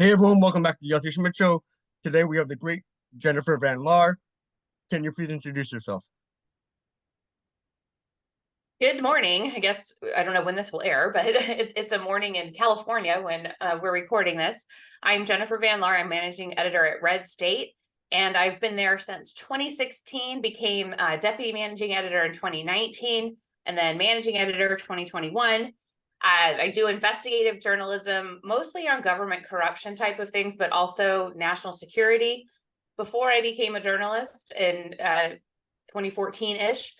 Hey everyone, welcome back to the Yossi Schmidt Show. Today we have the great Jennifer Van Laar. Can you please introduce yourself? Good morning. I guess I don't know when this will air, but it's a morning in California when we're recording this. I'm Jennifer Van Laar. I'm managing editor at Red State, and I've been there since 2016. Became deputy managing editor in 2019, and then managing editor 2021. I do investigative journalism, mostly on government corruption type of things, but also national security. Before I became a journalist in 2014-ish.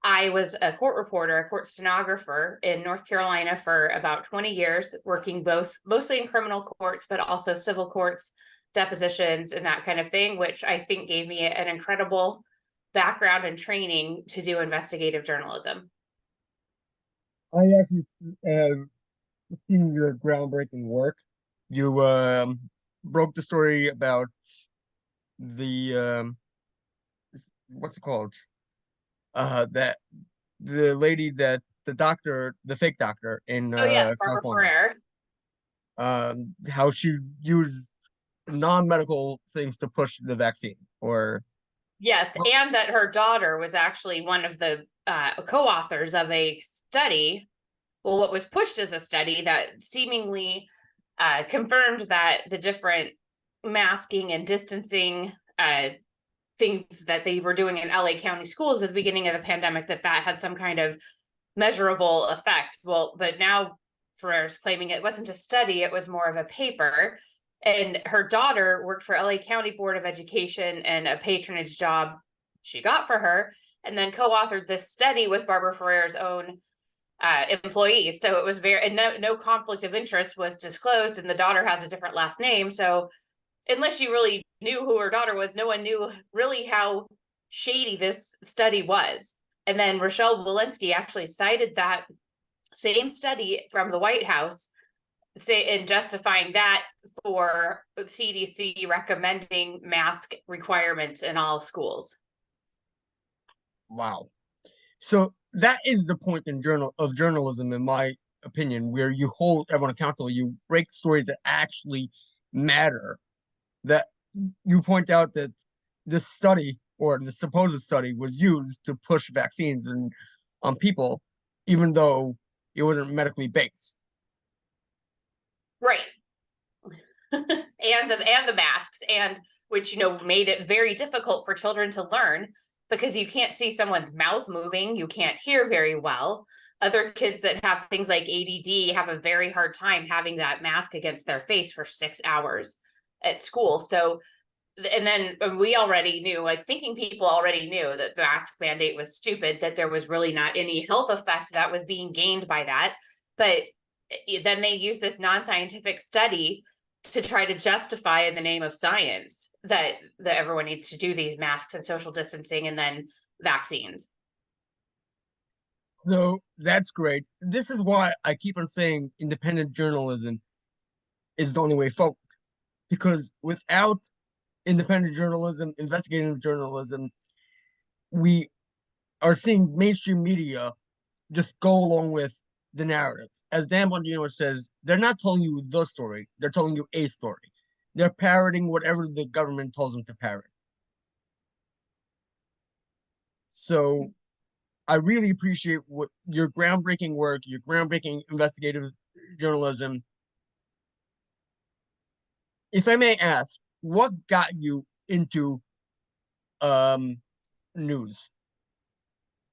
I was a court reporter, a court stenographer in North Carolina for about 20 years, working both mostly in criminal courts, but also civil courts, depositions, and that kind of thing, which I think gave me an incredible background and training to do investigative journalism. I actually have seen your groundbreaking work. You broke the story about the what's it called? That the lady that the doctor, the fake doctor in Oh, yes, Barbara California. Ferrer. How she used non-medical things to push the vaccine, or Yes, and that her daughter was actually one of the co-authors of a study. Well, what was pushed as a study that seemingly confirmed that the different masking and distancing things that they were doing in LA County schools at the beginning of the pandemic, that had some kind of measurable effect. Well, but now Ferrer's claiming it wasn't a study, it was more of a paper. And her daughter worked for LA County Board of Education and a patronage job she got for her, and then co-authored this study with Barbara Ferrer's own employees. So it was and no conflict of interest was disclosed, and the daughter has a different last name. So unless you really knew who her daughter was, no one knew really how shady this study was. And then Rochelle Walensky actually cited that same study from the White House, in justifying that for CDC recommending mask requirements in all schools. wow. So that is the point in journalism, in my opinion, where you hold everyone accountable. You break stories that actually matter. That you point out that this study or the supposed study was used to push vaccines and on people, even though it wasn't medically based. Right. and the masks, and which made it very difficult for children to learn, because you can't see someone's mouth moving, you can't hear very well. Other kids that have things like ADD have a very hard time having that mask against their face for 6 hours at school. So, and then we already knew, like, thinking people already knew that the mask mandate was stupid, that there was really not any health effect that was being gained by that. But then they use this non-scientific study to try to justify, in the name of science, that everyone needs to do these masks and social distancing and then vaccines. So that's great. This is why I keep on saying independent journalism is the only way forward. Because without independent journalism, investigative journalism, we are seeing mainstream media just go along with the narrative. As Dan Bongino says, they're not telling you the story, they're telling you a story. They're parroting whatever the government tells them to parrot. So I really appreciate what your groundbreaking work, your groundbreaking investigative journalism. If I may ask, what got you into um news?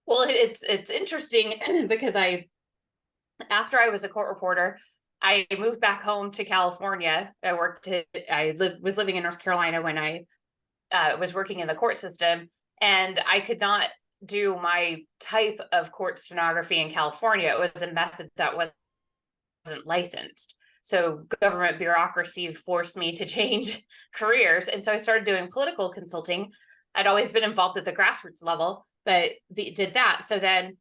Well, it's interesting because after I was a court reporter, I moved back home to California. Was living in North Carolina when I was working in the court system, and I could not do my type of court stenography in California. It was a method that wasn't licensed. So government bureaucracy forced me to change careers. And so I started doing political consulting. I'd always been involved at the grassroots level, but did that. So then,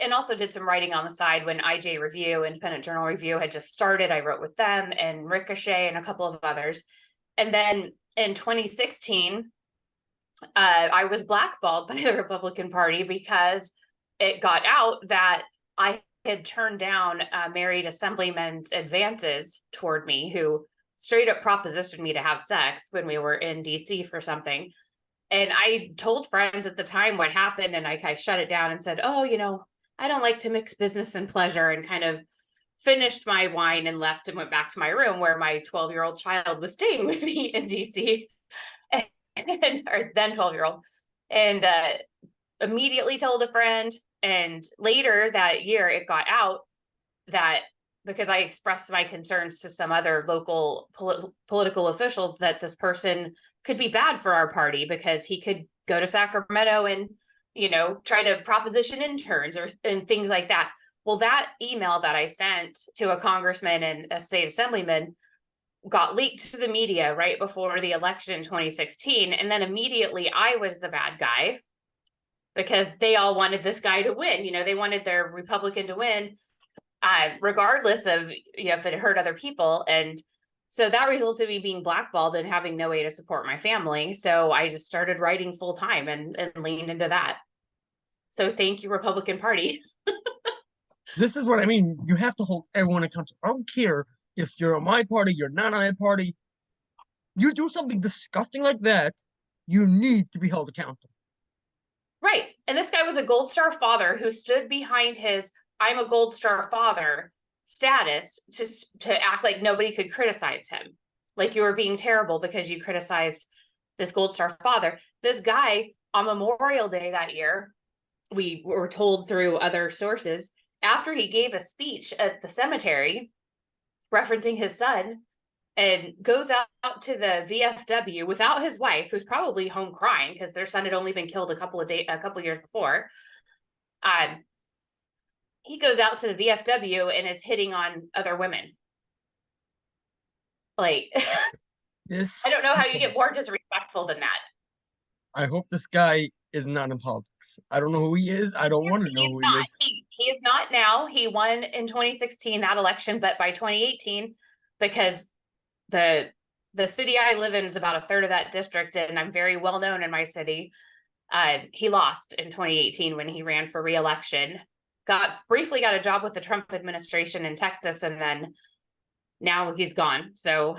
and also did some writing on the side when IJ Review, Independent Journal Review, had just started. I wrote with them and Ricochet and a couple of others. And then in 2016, I was blackballed by the Republican Party because it got out that I had turned down married assemblymen's advances toward me, who straight up propositioned me to have sex when we were in DC for something. And I told friends at the time what happened, and I shut it down and said, oh, I don't like to mix business and pleasure, and kind of finished my wine and left and went back to my room where my 12-year-old child was staying with me in DC, or then 12-year-old, and immediately told a friend. And later that year, it got out that because I expressed my concerns to some other local political officials that this person could be bad for our party because he could go to Sacramento and, try to proposition interns and things like that. Well, that email that I sent to a congressman and a state assemblyman got leaked to the media right before the election in 2016. And then immediately I was the bad guy because they all wanted this guy to win. They wanted their Republican to win, regardless of, if it hurt other people. And so that resulted in me being blackballed and having no way to support my family. So I just started writing full time and leaned into that. So thank you, Republican Party. This is what I mean. You have to hold everyone accountable. I don't care if you're on my party, you're not on my party. You do something disgusting like that, you need to be held accountable. Right. And this guy was a Gold Star father who stood behind his I'm a Gold Star father status to act like nobody could criticize him. Like you were being terrible because you criticized this Gold Star father. This guy on Memorial Day that year, we were told through other sources, after he gave a speech at the cemetery referencing his son, and goes out to the VFW without his wife, who's probably home crying because their son had only been killed a couple years before. He goes out to the VFW and is hitting on other women. Like, This I don't know how you get more disrespectful than that. I hope this guy is not in politics. I don't know who he is. I don't want to know who he is. He is not now. He won in 2016 that election, but by 2018, because the city I live in is about a third of that district, and I'm very well known in my city. He lost in 2018 when he ran for re-election. Briefly got a job with the Trump administration in Texas, and then now he's gone. So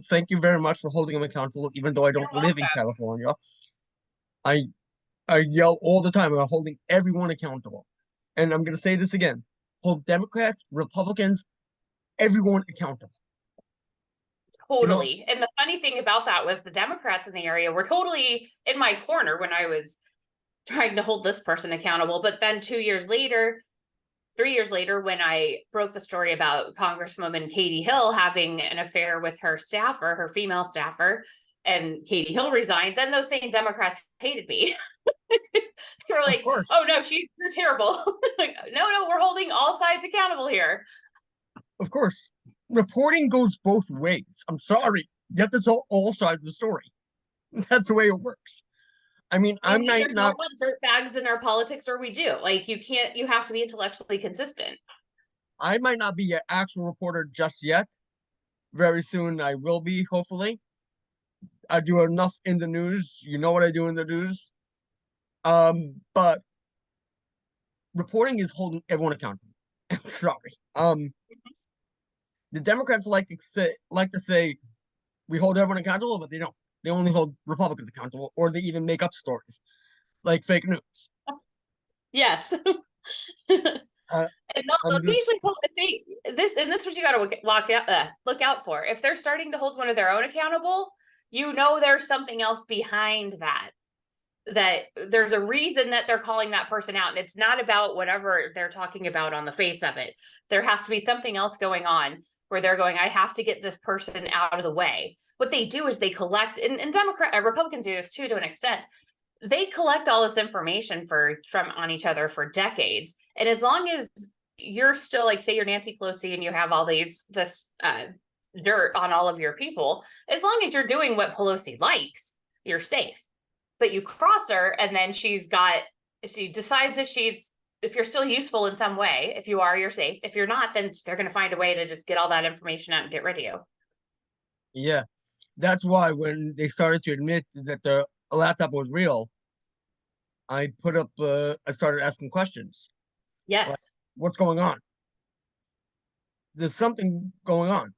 thank you very much for holding him accountable, even though I don't live in California. I yell all the time about holding everyone accountable. And I'm gonna say this again. Hold Democrats, Republicans, everyone accountable. Totally. And the funny thing about that was the Democrats in the area were totally in my corner when I was trying to hold this person accountable. But then 3 years later, when I broke the story about Congresswoman Katie Hill having an affair with her staffer, her female staffer, and Katie Hill resigned, then those same Democrats hated me. They were like, oh no, you're terrible. Like, no, we're holding all sides accountable here. Of course. Reporting goes both ways. I'm sorry. You have to tell all sides of the story. That's the way it works. I mean, I might not want dirtbags in our politics, or we do. Like, you have to be intellectually consistent. I might not be an actual reporter just yet. Very soon I will be, hopefully. I do enough in the news. You know what I do in the news. But reporting is holding everyone accountable. I'm sorry. The Democrats like to say we hold everyone accountable, but they don't. They only hold Republicans accountable, or they even make up stories like fake news. Yes. And they'll usually hold this is what you got to look out for. If they're starting to hold one of their own accountable, there's something else behind that there's a reason that they're calling that person out, and it's not about whatever they're talking about on the face of it. There has to be something else going on where they're going, I have to get this person out of the way. What they do is they collect, and Republicans do this too to an extent. They collect all this information from on each other for decades, and as long as you're still, like, say you're Nancy Pelosi and you have all this dirt on all of your people, as long as you're doing what Pelosi likes, you're safe. But you cross her, and then she decides if you're still useful in some way. If you are, you're safe. If you're not, then they're going to find a way to just get all that information out and get rid of you. Yeah, that's why when they started to admit that the laptop was real, I started asking questions. Yes. Like, what's going on? There's something going on.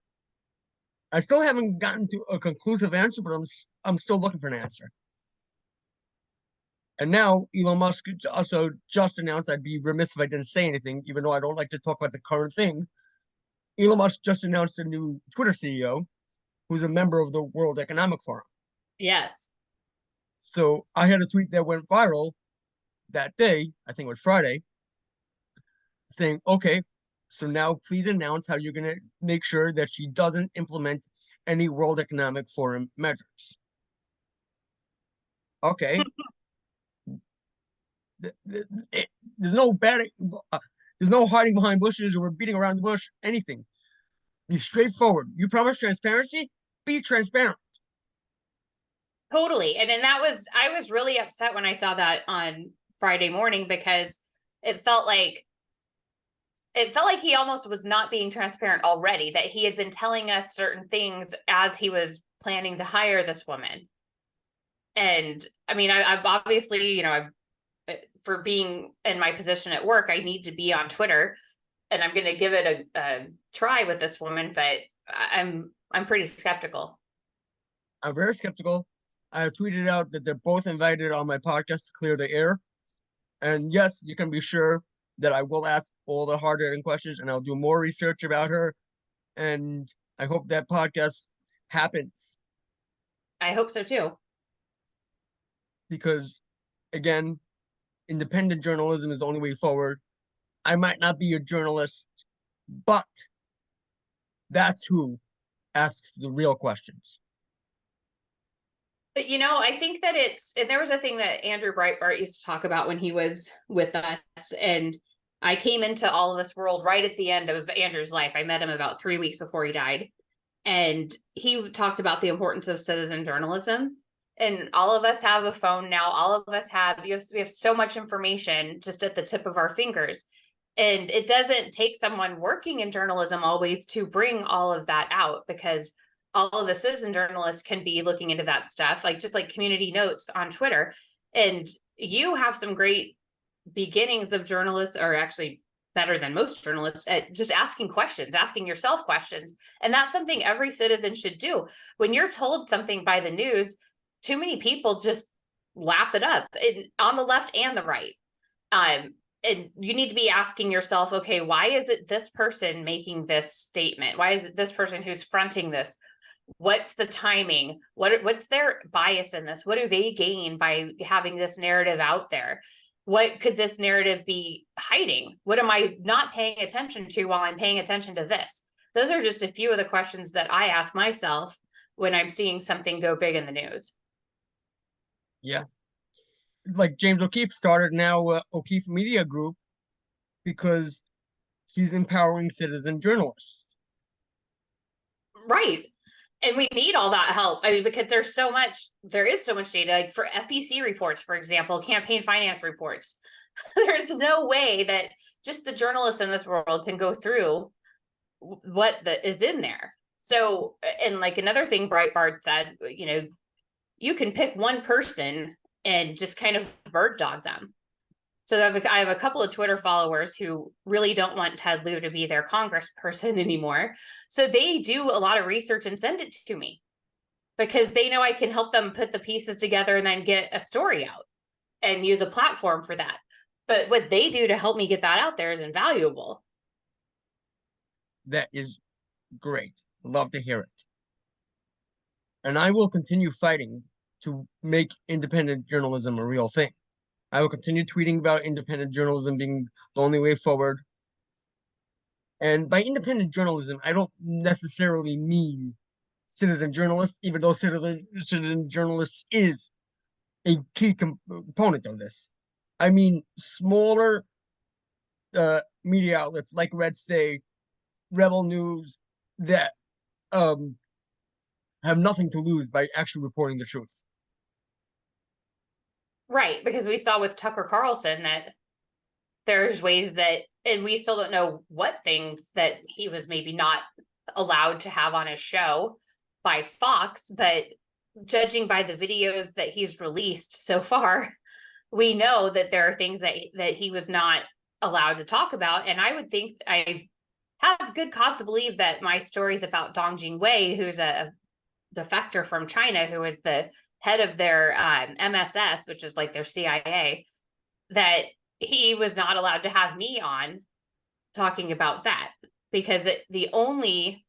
I still haven't gotten to a conclusive answer, but I'm still looking for an answer. And now Elon Musk also just announced, I'd be remiss if I didn't say anything, even though I don't like to talk about the current thing. Elon Musk just announced a new Twitter CEO who's a member of the World Economic Forum. Yes. So I had a tweet that went viral that day, I think it was Friday, saying, okay, so now please announce how you're going to make sure that she doesn't implement any World Economic Forum measures. Okay. There's no bad, there's no hiding behind bushes or beating around the bush, anything. Be straightforward. You promise transparency? Be transparent. Totally. And then I was really upset when I saw that on Friday morning because it felt like he almost was not being transparent already, that he had been telling us certain things as he was planning to hire this woman. And I mean, I've obviously, for being in my position at work, I need to be on Twitter, and I'm going to give it a try with this woman, but I'm pretty skeptical. I'm very skeptical. I tweeted out that they're both invited on my podcast to clear the air. And yes, you can be sure that I will ask all the hard-hitting questions and I'll do more research about her. And I hope that podcast happens. I hope so too. Because again, independent journalism is the only way forward. I might not be a journalist, but that's who asks the real questions. But I think that there was a thing that Andrew Breitbart used to talk about when he was with us, and I came into all of this world right at the end of Andrew's life. I met him about 3 weeks before he died, and he talked about the importance of citizen journalism. And all of us have a phone now. All of us we have so much information just at the tip of our fingers. And it doesn't take someone working in journalism always to bring all of that out, because all of the citizen journalists can be looking into that stuff, like just like community notes on Twitter. And you have some great beginnings of journalists, or actually better than most journalists, at just asking questions, asking yourself questions. And that's something every citizen should do. When you're told something by the news, too many people just lap it up on the left and the right. And you need to be asking yourself, okay, why is it this person making this statement? Why is it this person who's fronting this? What's the timing? What's their bias in this? What do they gain by having this narrative out there? What could this narrative be hiding? What am I not paying attention to while I'm paying attention to this? Those are just a few of the questions that I ask myself when I'm seeing something go big in the news. Yeah. Like James O'Keefe started now O'Keefe Media Group because he's empowering citizen journalists. Right. And we need all that help. I mean, because there is so much data, like for FEC reports, for example, campaign finance reports. There's no way that just the journalists in this world can go through what is in there. So, and like another thing Breitbart said, you can pick one person and just kind of bird dog them. So I have a couple of Twitter followers who really don't want Ted Lieu to be their congressperson anymore. So they do a lot of research and send it to me because they know I can help them put the pieces together and then get a story out and use a platform for that. But what they do to help me get that out there is invaluable. That is great. Love to hear it. And I will continue fighting to make independent journalism a real thing. I will continue tweeting about independent journalism being the only way forward. And by independent journalism, I don't necessarily mean citizen journalists, even though citizen journalists is a key component of this. I mean smaller media outlets like Red State, Rebel News, that have nothing to lose by actually reporting the truth. Right, because we saw with Tucker Carlson that there's ways that, and we still don't know what things that he was maybe not allowed to have on his show by Fox, but judging by the videos that he's released so far, we know that there are things that he was not allowed to talk about. And I would think, I have good cause to believe that my stories about Dong Jingwei, who's a defector from China, who is the head of their MSS, which is like their CIA, that he was not allowed to have me on talking about that, because the only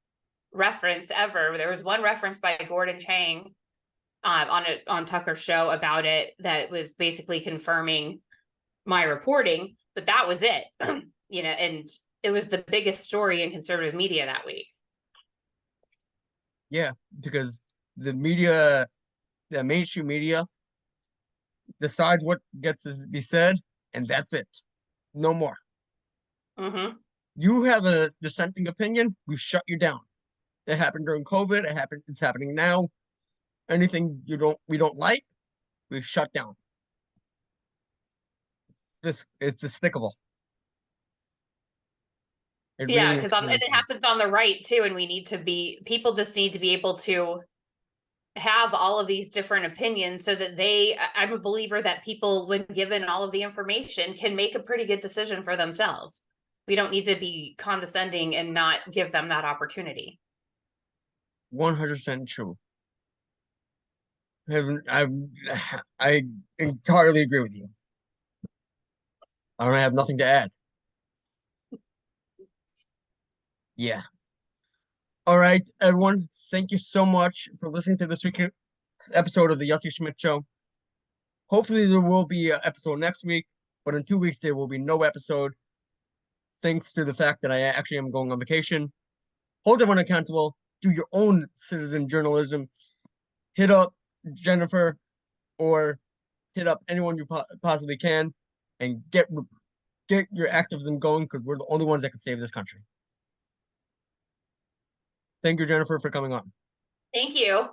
reference ever, there was one reference by Gordon Chang on Tucker's show about it that was basically confirming my reporting, but that was it. And it was the biggest story in conservative media that week. Yeah, because the media, the mainstream media, decides what gets to be said, and that's it. No more. Mm-hmm. You have a dissenting opinion, we shut you down. It happened during COVID. It's happening now. Anything we don't like, we shut down. It's despicable. It Yeah, really, because really it is. happens on the right too, and people just need to be able to have all of these different opinions so that I'm a believer that people, when given all of the information, can make a pretty good decision for themselves. We don't need to be condescending and not give them that opportunity. 100% true. I I entirely agree with you. I don't have nothing to add. Yeah. All right, everyone. Thank you so much for listening to this week's episode of the Yossi Schmidt Show. Hopefully, there will be an episode next week, but in 2 weeks, there will be no episode, thanks to the fact that I actually am going on vacation. Hold everyone accountable. Do your own citizen journalism. Hit up Jennifer or hit up anyone you possibly can and get your activism going, because we're the only ones that can save this country. Thank you, Jennifer, for coming on. Thank you.